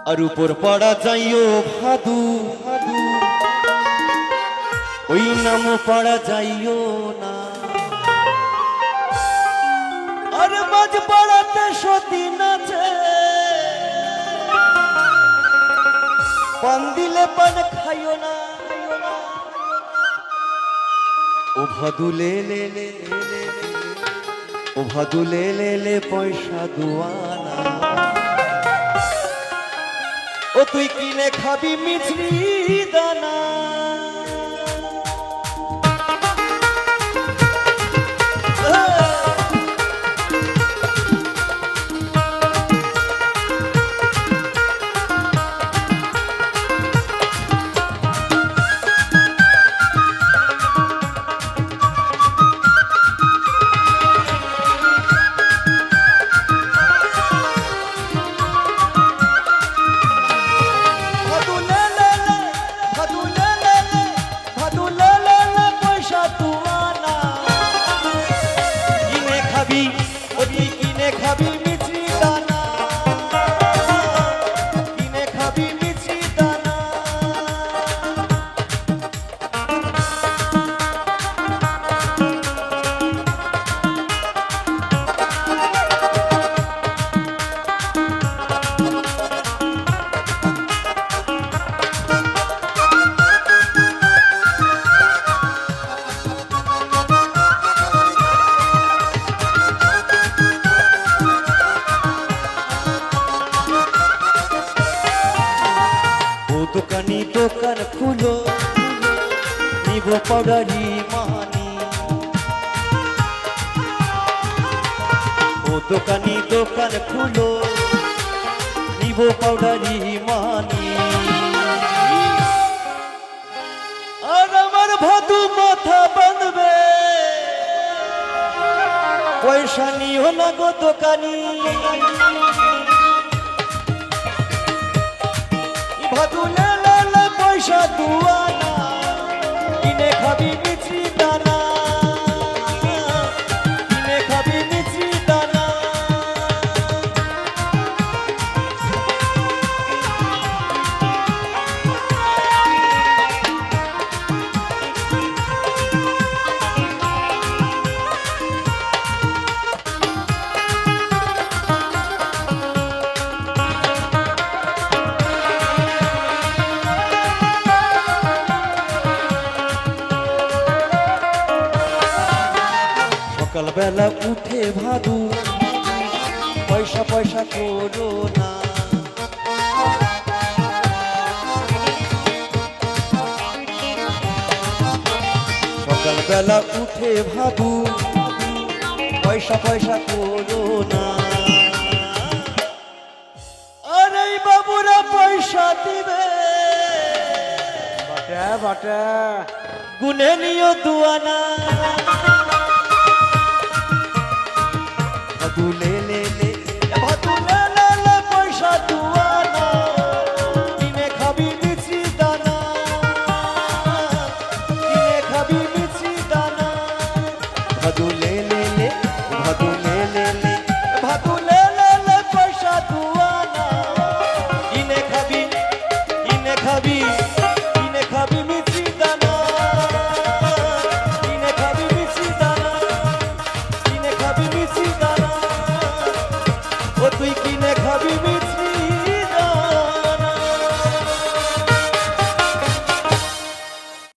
আর উপর পড়া যাইও ভাদু ভাদু, ওই নাম পড়া যাইও না। আর মাঝ পড়াতে সতীন আছে, পান দিলে পান খাইও না। ও ভাদু লে লে লে, ও ভাদু লে লে লে পয়সা দুয়ানা। ও তুই কিনে খাবি মিছরি দানা। দোকানি দোকান খুলো, নিব পাউডারি মানি। ও দোকানি দোকান খুলো, নিব পাউডারি মানি। আর আমার ভাদু মাথা বাঁধবে, পয়সা নিও না গো দোকানি। ভাদু লে লে লে পয়সা দুয়ানা, কিনে খাবি মিছরি দানা, কিনে খাবি মিছরি দানা। সকালবেলা উঠে ভাদু পয়সা পয়সা করো না। সকালবেলা উঠে ভাদু পয়সা পয়সা করো না। আরে বাবুরা পয়সা দিবে, বটে বটে গুনে নিও দুয়ানা। ভাদু লে লে লে,